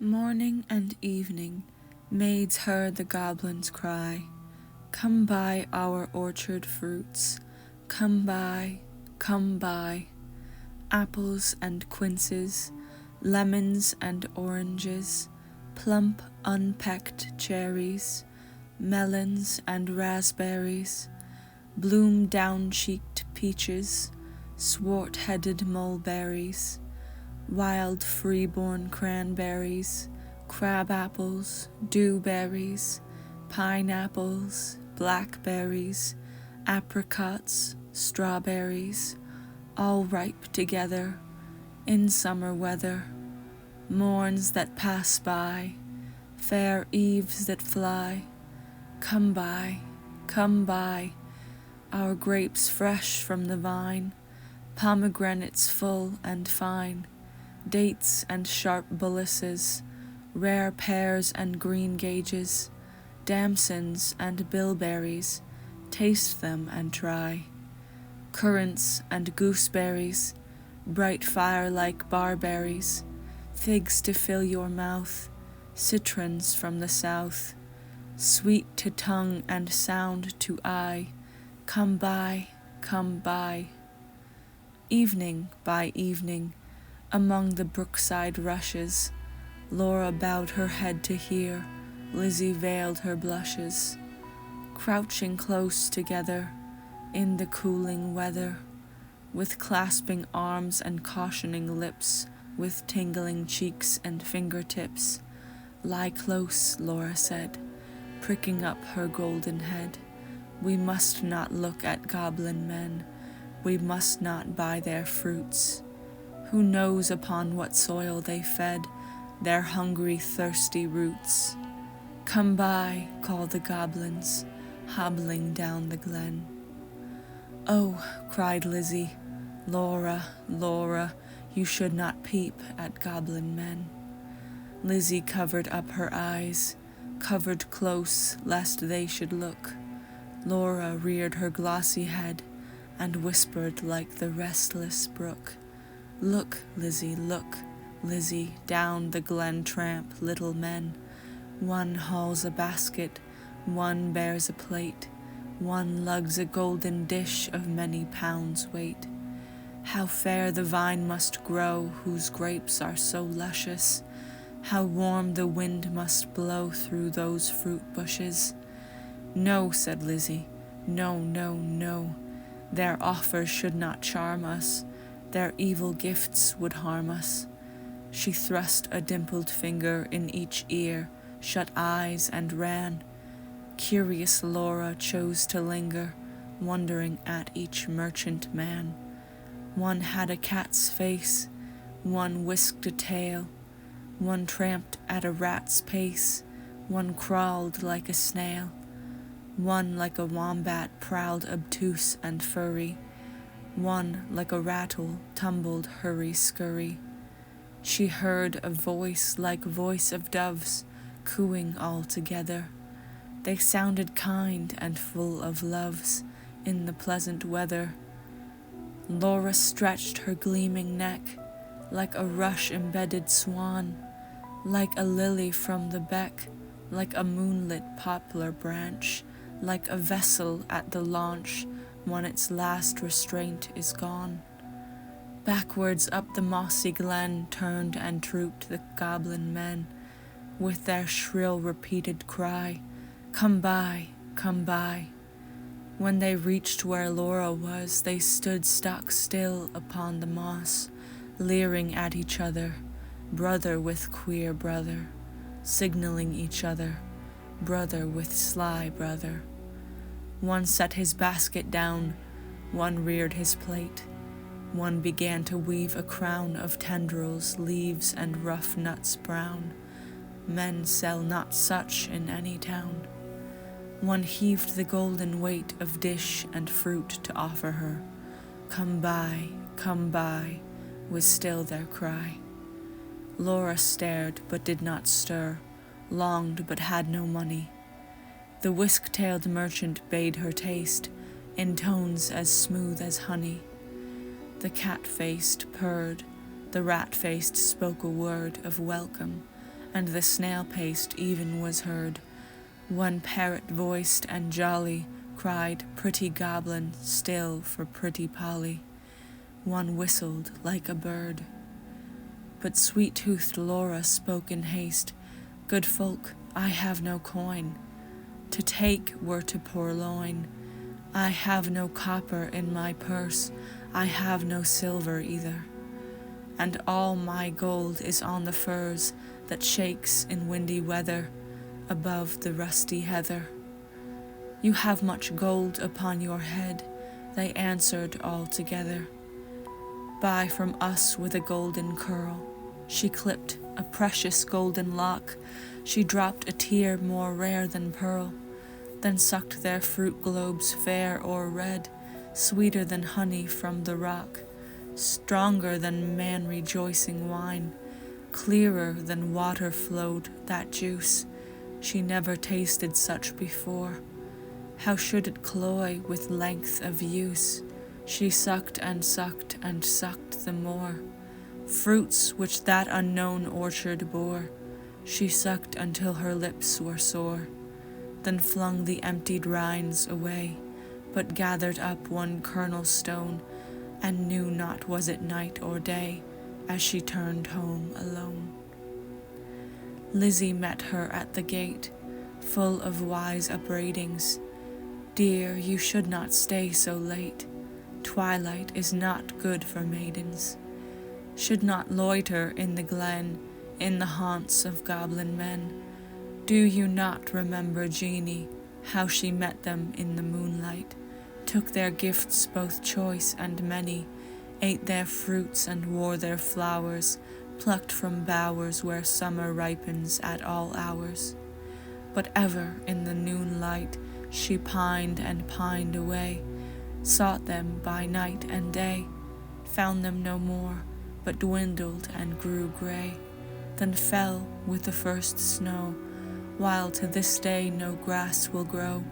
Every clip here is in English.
Morning and evening, maids heard the goblins cry, "Come buy our orchard fruits, come buy, come buy, apples and quinces, lemons and oranges, plump unpecked cherries, melons and raspberries, bloom down-cheeked peaches, swart-headed mulberries, wild free-born cranberries, crab-apples, dewberries, pineapples, blackberries, apricots, strawberries, all ripe together in summer weather, morns that pass by, fair eves that fly, come buy, our grapes fresh from the vine, pomegranates full and fine, dates and sharp bullaces, rare pears and greengages, damsons and bilberries, taste them and try, currants and gooseberries, bright fire-like barberries, figs to fill your mouth, citrons from the south, sweet to tongue and sound to eye, come buy, come buy. Evening by evening, among the brookside rushes, Laura bowed her head to hear, Lizzie veiled her blushes. Crouching close together, in the cooling weather, with clasping arms and cautioning lips, with tingling cheeks and fingertips, lie close, Laura said, pricking up her golden head. We must not look at goblin men, we must not buy their fruits. Who knows upon what soil they fed their hungry, thirsty roots? Come buy, call the goblins, hobbling down the glen. Oh, cried Lizzie, Laura, Laura, you should not peep at goblin men. Lizzie covered up her eyes, covered close lest they should look. Laura reared her glossy head and whispered like the restless brook. Look, Lizzie, down the glen tramp little men. One hauls a basket, one bears a plate, one lugs a golden dish of many pounds weight. How fair the vine must grow whose grapes are so luscious, how warm the wind must blow through those fruit bushes. No, said Lizzie, no, no, no, their offers should not charm us, their evil gifts would harm us. She thrust a dimpled finger in each ear, shut eyes and ran. Curious Laura chose to linger, wondering at each merchant man. One had a cat's face, one whisked a tail, one tramped at a rat's pace, one crawled like a snail, one like a wombat prowled obtuse and furry, one like a rattle tumbled hurry-scurry. She heard a voice like voice of doves, cooing all together. They sounded kind and full of loves in the pleasant weather. Laura stretched her gleaming neck like a rush-embedded swan, like a lily from the beck, like a moonlit poplar branch, like a vessel at the launch when its last restraint is gone. Backwards up the mossy glen turned and trooped the goblin men, with their shrill repeated cry, come buy, come buy. When they reached where Laura was, they stood stock still upon the moss, leering at each other, brother with queer brother, signaling each other, brother with sly brother. One set his basket down, one reared his plate, one began to weave a crown of tendrils, leaves, and rough nuts brown. Men sell not such in any town. One heaved the golden weight of dish and fruit to offer her. Come buy, was still their cry. Laura stared but did not stir, longed but had no money. The whisk-tailed merchant bade her taste, in tones as smooth as honey. The cat-faced purred, the rat-faced spoke a word of welcome, and the snail-paced even was heard. One parrot-voiced and jolly cried, "Pretty Goblin," still for pretty Polly. One whistled like a bird. But sweet-toothed Laura spoke in haste, "Good folk, I have no coin. To take were to purloin. I have no copper in my purse, I have no silver either. And all my gold is on the furze that shakes in windy weather above the rusty heather." "You have much gold upon your head," they answered all together. "Buy from us with a golden curl." She clipped a precious golden lock, she dropped a tear more rare than pearl, then sucked their fruit globes fair or red, sweeter than honey from the rock, stronger than man-rejoicing wine, clearer than water flowed that juice. She never tasted such before. How should it cloy with length of use? She sucked and sucked and sucked the more. Fruits which that unknown orchard bore, she sucked until her lips were sore, then flung the emptied rinds away, but gathered up one kernel stone, and knew not was it night or day, as she turned home alone. Lizzie met her at the gate, full of wise upbraidings. "Dear, you should not stay so late. Twilight is not good for maidens. Should not loiter in the glen, in the haunts of goblin men. Do you not remember Jeannie, how she met them in the moonlight, took their gifts both choice and many, ate their fruits and wore their flowers, plucked from bowers where summer ripens at all hours? But ever in the noon light she pined and pined away, sought them by night and day, found them no more, but dwindled and grew grey, then fell with the first snow, while to this day no grass will grow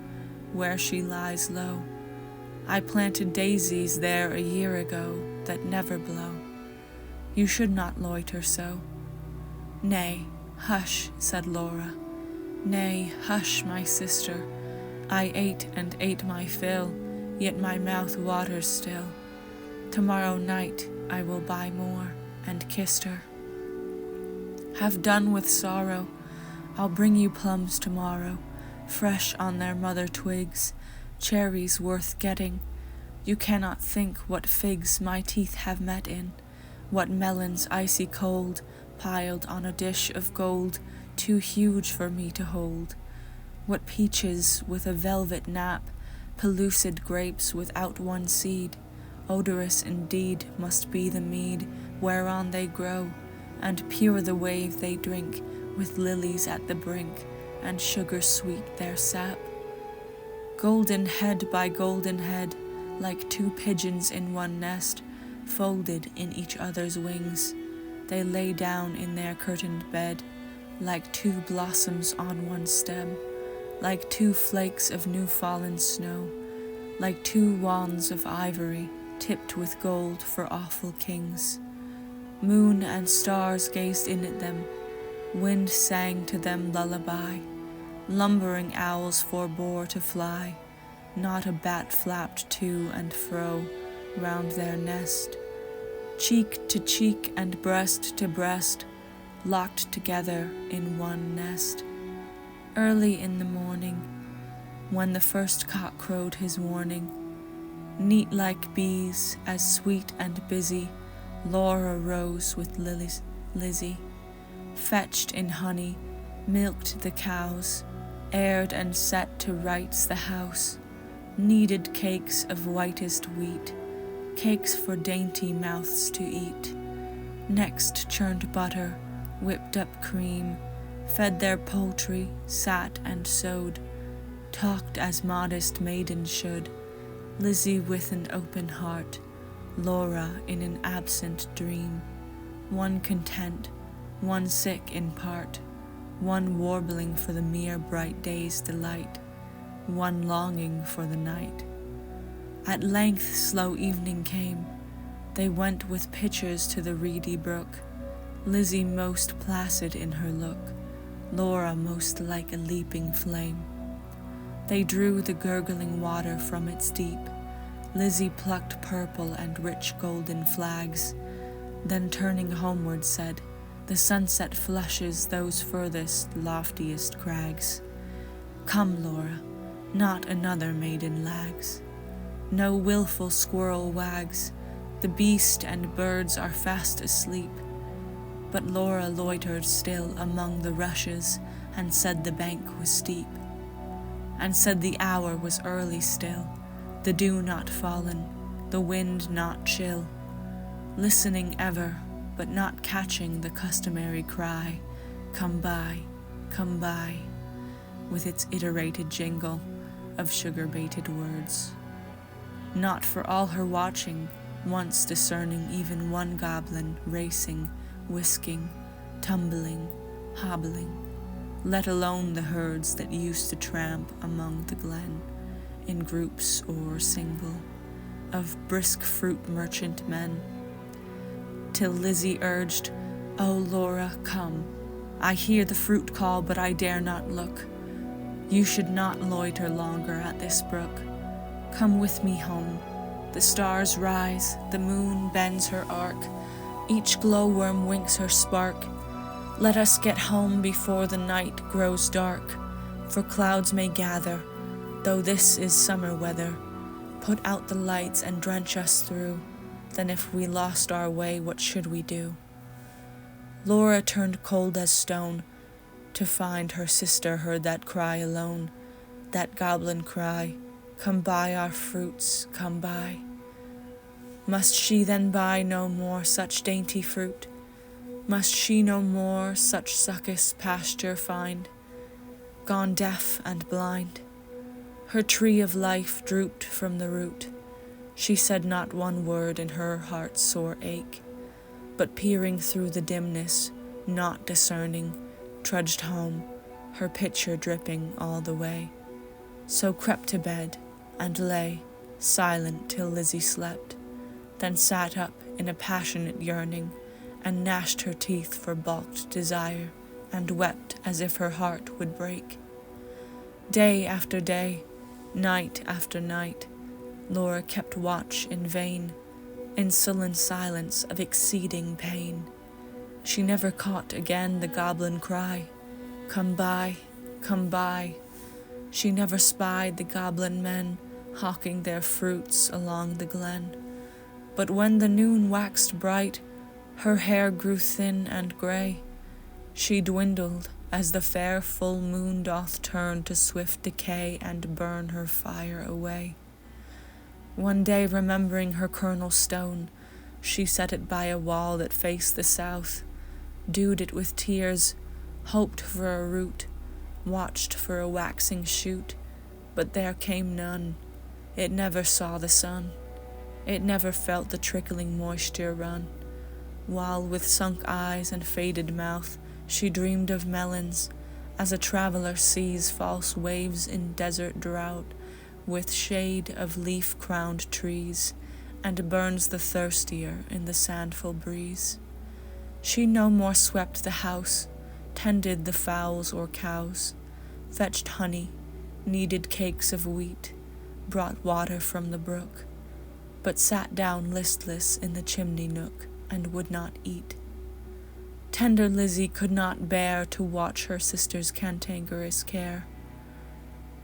where she lies low. I planted daisies there a year ago that never blow. You should not loiter so." "Nay, hush," said Laura. "Nay, hush, my sister. I ate and ate my fill, yet my mouth waters still. Tomorrow night I will buy more," and kissed her. "Have done with sorrow. I'll bring you plums tomorrow, fresh on their mother twigs, cherries worth getting. You cannot think what figs my teeth have met in, what melons icy cold, piled on a dish of gold, too huge for me to hold, what peaches with a velvet nap, pellucid grapes without one seed. Odorous indeed must be the mead whereon they grow, and pure the wave they drink, with lilies at the brink, and sugar sweet their sap. Golden head by golden head, like two pigeons in one nest, folded in each other's wings, they lay down in their curtained bed, like two blossoms on one stem, like two flakes of new-fallen snow, like two wands of ivory, tipped with gold for awful kings. Moon and stars gazed in at them, wind sang to them lullaby, lumbering owls forbore to fly, not a bat flapped to and fro round their nest. Cheek to cheek and breast to breast, locked together in one nest. Early in the morning, when the first cock crowed his warning, neat like bees, as sweet and busy, Laura rose with Lizzie, fetched in honey, milked the cows, aired and set to rights the house, kneaded cakes of whitest wheat, cakes for dainty mouths to eat. Next churned butter, whipped up cream, fed their poultry, sat and sewed, talked as modest maidens should, Lizzie with an open heart, Laura in an absent dream, one content, one sick in part, one warbling for the mere bright day's delight, one longing for the night. At length slow evening came, they went with pitchers to the reedy brook, Lizzie most placid in her look, Laura most like a leaping flame. They drew the gurgling water from its deep. Lizzie plucked purple and rich golden flags, then turning homeward said, "The sunset flushes those furthest, loftiest crags. Come, Laura, not another maiden lags. No wilful squirrel wags, the beast and birds are fast asleep." But Laura loitered still among the rushes, and said the bank was steep, and said the hour was early still, the dew not fallen, the wind not chill, listening ever, but not catching the customary cry, "Come by, come by," with its iterated jingle of sugar-baited words. Not for all her watching, once discerning even one goblin racing, whisking, tumbling, hobbling, let alone the herds that used to tramp among the glen, in groups or single, of brisk fruit merchant men, till Lizzie urged, "Oh, Laura, come. I hear the fruit call, but I dare not look. You should not loiter longer at this brook. Come with me home. The stars rise, the moon bends her arc, each glowworm winks her spark. Let us get home before the night grows dark, for clouds may gather, though this is summer weather. Put out the lights and drench us through, then if we lost our way, what should we do?" Laura turned cold as stone, to find her sister heard that cry alone, that goblin cry, "Come buy our fruits, come buy." Must she then buy no more such dainty fruit? Must she no more such succous pasture find? Gone deaf and blind, her tree of life drooped from the root. She said not one word in her heart's sore ache, but peering through the dimness, not discerning, trudged home, her pitcher dripping all the way. So crept to bed, and lay, silent till Lizzie slept, then sat up in a passionate yearning, and gnashed her teeth for balked desire, and wept as if her heart would break. Day after day, night after night, Laura kept watch in vain, in sullen silence of exceeding pain. She never caught again the goblin cry, "Come buy, come buy." She never spied the goblin men hawking their fruits along the glen. But when the noon waxed bright, her hair grew thin and grey. She dwindled as the fair full moon doth turn to swift decay and burn her fire away. One day, remembering her kernel stone, she set it by a wall that faced the south, dewed it with tears, hoped for a root, watched for a waxing shoot, but there came none. It never saw the sun. It never felt the trickling moisture run, while with sunk eyes and faded mouth she dreamed of melons, as a traveler sees false waves in desert drought, with shade of leaf-crowned trees, and burns the thirstier in the sandful breeze. She no more swept the house, tended the fowls or cows, fetched honey, kneaded cakes of wheat, brought water from the brook, but sat down listless in the chimney nook, and would not eat. Tender Lizzie could not bear to watch her sister's cantankerous care,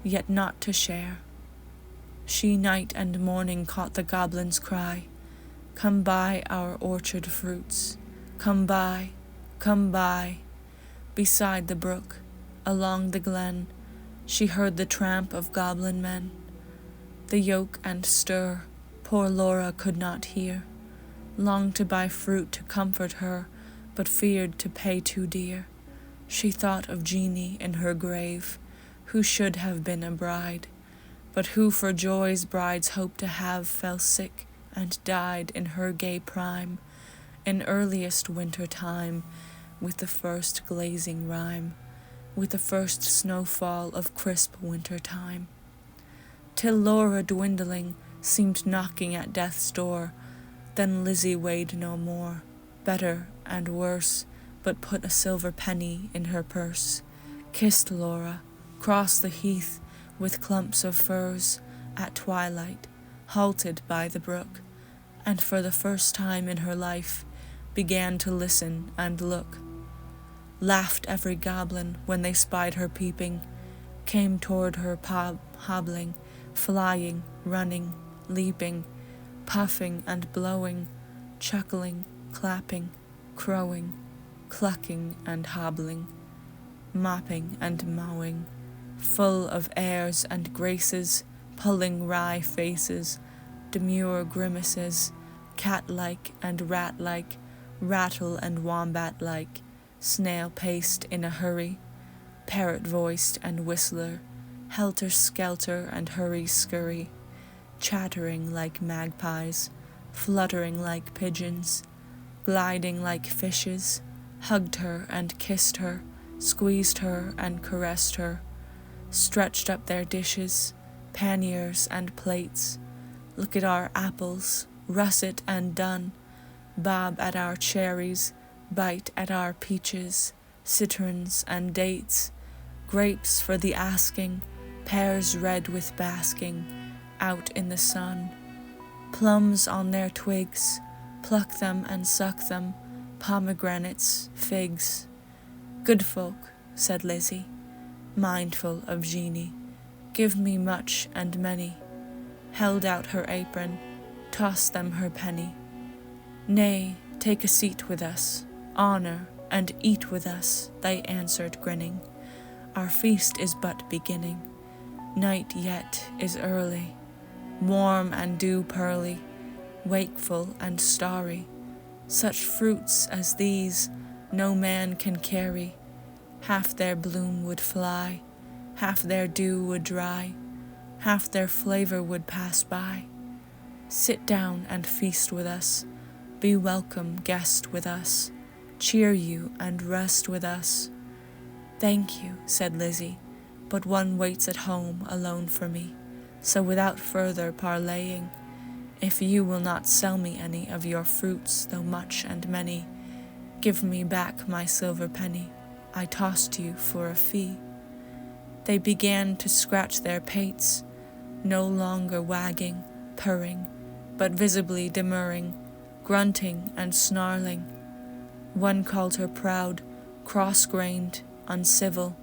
yet not to share. She night and morning caught the goblin's cry, "Come buy our orchard fruits, come buy, come buy." Beside the brook, along the glen, she heard the tramp of goblin men. The yoke and stir poor Laura could not hear, longed to buy fruit to comfort her, but feared to pay too dear. She thought of Jeannie in her grave, who should have been a bride, but who for joys brides hope to have fell sick and died in her gay prime, in earliest winter time, with the first glazing rime, with the first snowfall of crisp winter time. Till Laura, dwindling, seemed knocking at death's door. Then Lizzie weighed no more, better and worse, but put a silver penny in her purse, kissed Laura, crossed the heath with clumps of firs at twilight, halted by the brook, and for the first time in her life began to listen and look. Laughed every goblin when they spied her peeping, came toward her hobbling, flying, running, leaping, puffing and blowing, chuckling, clapping, crowing, clucking and hobbling, mopping and mowing, full of airs and graces, pulling wry faces, demure grimaces, cat-like and rat-like, rattle and wombat-like, snail-paced in a hurry, parrot-voiced and whistler, helter-skelter and hurry-scurry, chattering like magpies, fluttering like pigeons, gliding like fishes, hugged her and kissed her, squeezed her and caressed her, stretched up their dishes, panniers and plates, look at our apples, russet and dun, bob at our cherries, bite at our peaches, citrons and dates, grapes for the asking, pears red with basking, out in the sun, plums on their twigs, pluck them and suck them, pomegranates, figs. Good folk, said Lizzie, mindful of Jeanie, give me much and many, held out her apron, tossed them her penny. Nay, take a seat with us, honour, and eat with us, they answered grinning. Our feast is but beginning, night yet is early, warm and dew pearly, wakeful and starry. Such fruits as these no man can carry, half their bloom would fly, half their dew would dry, half their flavour would pass by. Sit down and feast with us, be welcome guest with us, cheer you and rest with us. Thank you, said Lizzie, but one waits at home alone for me, so without further parleying, if you will not sell me any of your fruits, though much and many, give me back my silver penny, I tossed you for a fee. They began to scratch their pates, no longer wagging, purring, but visibly demurring, grunting and snarling. One called her proud, cross-grained, uncivil.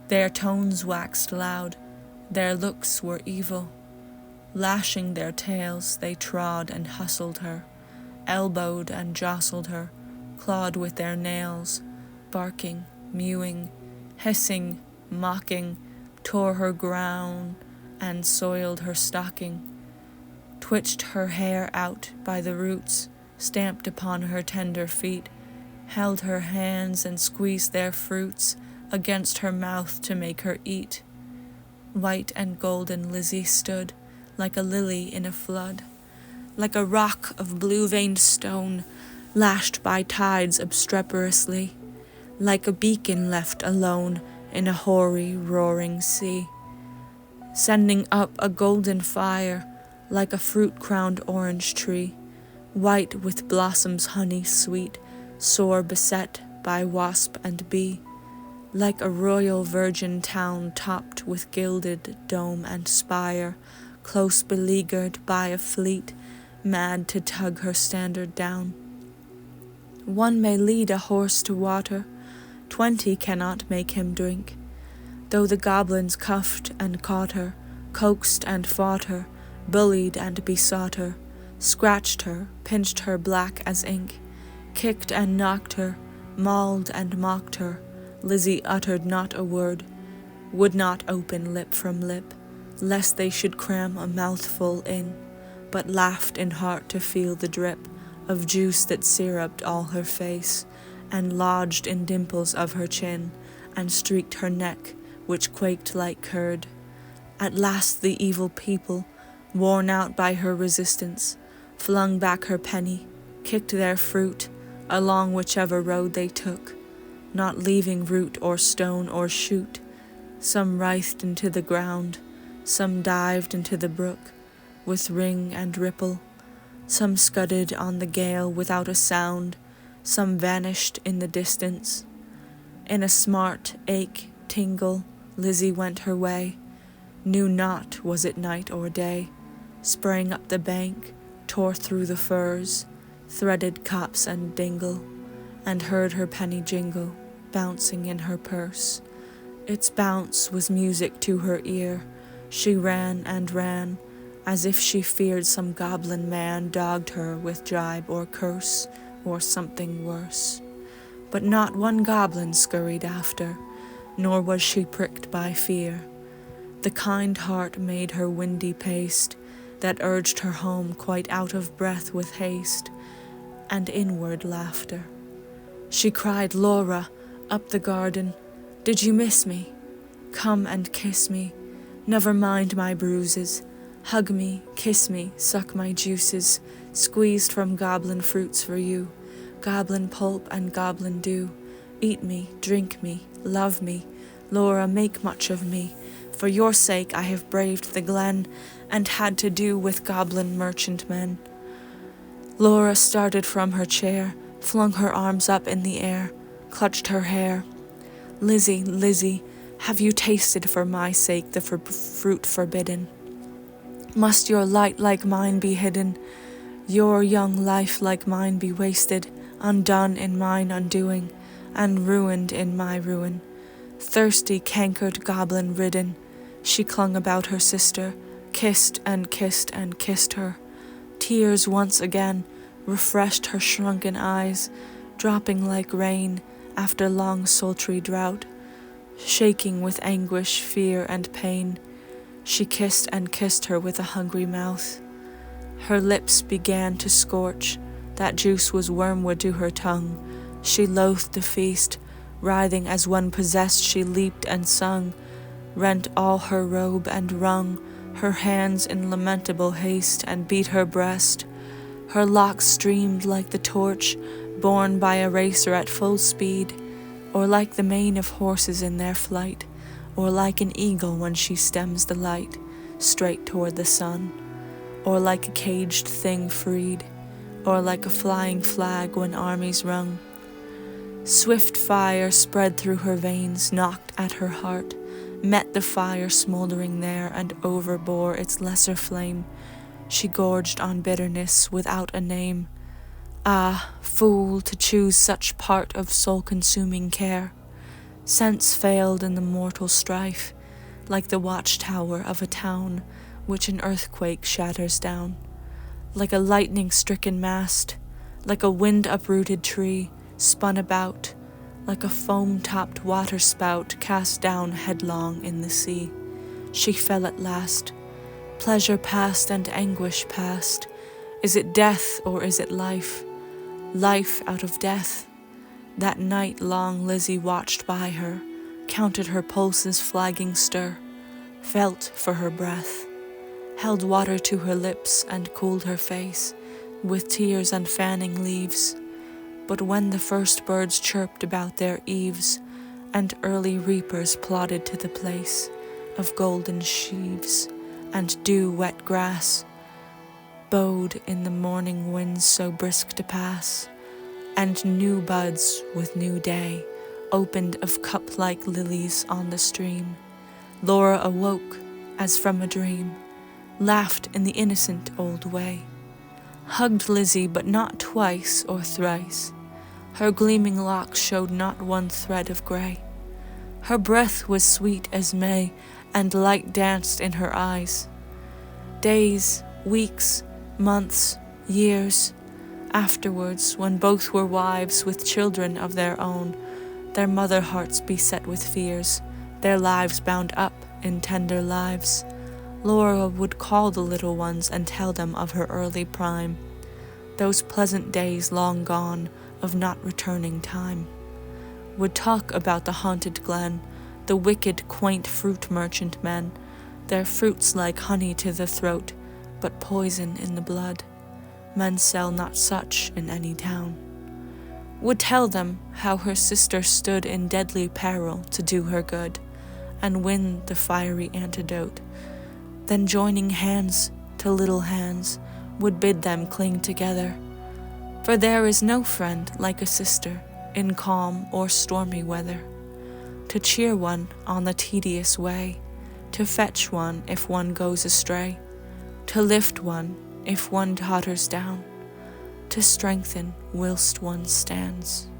Their tones waxed loud, their looks were evil. Lashing their tails, they trod and hustled her, elbowed and jostled her, clawed with their nails, barking, mewing, hissing, mocking, tore her gown and soiled her stocking, twitched her hair out by the roots, stamped upon her tender feet, held her hands and squeezed their fruits against her mouth to make her eat. White and golden Lizzie stood, like a lily in a flood, like a rock of blue-veined stone, lashed by tides obstreperously, like a beacon left alone in a hoary, roaring sea, sending up a golden fire like a fruit-crowned orange tree, white with blossoms honey sweet, sore beset by wasp and bee, like a royal virgin town topped with gilded dome and spire, close beleaguered by a fleet, mad to tug her standard down. One may lead a horse to water, 20 cannot make him drink, though the goblins cuffed and caught her, coaxed and fought her, bullied and besought her, scratched her, pinched her black as ink, kicked and knocked her, mauled and mocked her, Lizzie uttered not a word, would not open lip from lip, lest they should cram a mouthful in, but laughed in heart to feel the drip of juice that syruped all her face, and lodged in dimples of her chin, and streaked her neck, which quaked like curd. At last the evil people, worn out by her resistance, flung back her penny, kicked their fruit, along whichever road they took, not leaving root or stone or shoot. Some writhed into the ground, some dived into the brook, with ring and ripple, some scudded on the gale without a sound, some vanished in the distance. In a smart ache, tingle, Lizzie went her way, knew not was it night or day, sprang up the bank, tore through the furze, threaded copse and dingle, and heard her penny jingle, bouncing in her purse. Its bounce was music to her ear. She ran and ran, as if she feared some goblin man dogged her with jibe or curse, or something worse. But not one goblin scurried after, nor was she pricked by fear. The kind heart made her windy paced, that urged her home quite out of breath with haste, and inward laughter. She cried, "Laura," up the garden, "did you miss me? Come and kiss me, never mind my bruises. Hug me, kiss me, suck my juices, squeezed from goblin fruits for you, goblin pulp and goblin dew. Eat me, drink me, love me, Laura, make much of me. For your sake I have braved the glen, and had to do with goblin merchantmen." Laura started from her chair, flung her arms up in the air, clutched her hair. "Lizzie, Lizzie, have you tasted for my sake the fruit forbidden? Must your light like mine be hidden, your young life like mine be wasted, undone in mine undoing, and ruined in my ruin? Thirsty, cankered, goblin-ridden," she clung about her sister, kissed and kissed and kissed her. Tears once again refreshed her shrunken eyes, dropping like rain after long sultry drought. Shaking with anguish, fear, and pain, she kissed and kissed her with a hungry mouth. Her lips began to scorch, that juice was wormwood to her tongue. She loathed the feast, writhing as one possessed she leaped and sung, rent all her robe and wrung her hands in lamentable haste, and beat her breast. Her locks streamed like the torch borne by a racer at full speed, or like the mane of horses in their flight, or like an eagle when she stems the light straight toward the sun, or like a caged thing freed, or like a flying flag when armies rung. Swift fire spread through her veins, knocked at her heart, met the fire smouldering there, and overbore its lesser flame. She gorged on bitterness without a name. Ah, fool, to choose such part of soul-consuming care! Sense failed in the mortal strife, like the watchtower of a town which an earthquake shatters down. Like a lightning-stricken mast, like a wind-uprooted tree, spun about, like a foam-topped waterspout cast down headlong in the sea. She fell at last. Pleasure past and anguish past. Is it death or is it life? Life out of death. That night long Lizzie watched by her, counted her pulses' flagging stir, felt for her breath, held water to her lips and cooled her face with tears and fanning leaves. But when the first birds chirped about their eaves, and early reapers plodded to the place of golden sheaves and dew-wet grass, bowed in the morning winds so brisk to pass, and new buds with new day opened of cup-like lilies on the stream, Laura awoke as from a dream, laughed in the innocent old way, hugged Lizzie but not twice or thrice. Her gleaming locks showed not one thread of grey. Her breath was sweet as May, and light danced in her eyes. Days, weeks, months, years afterwards, when both were wives with children of their own, their mother hearts beset with fears, their lives bound up in tender lives, Laura would call the little ones and tell them of her early prime, those pleasant days long gone of not returning time. Would talk about the haunted glen, the wicked, quaint fruit merchant men, their fruits like honey to the throat, but poison in the blood. Men sell not such in any town. Would tell them how her sister stood in deadly peril to do her good, and win the fiery antidote. Then joining hands to little hands, would bid them cling together. For there is no friend like a sister in calm or stormy weather, to cheer one on the tedious way, to fetch one if one goes astray, to lift one if one totters down, to strengthen whilst one stands.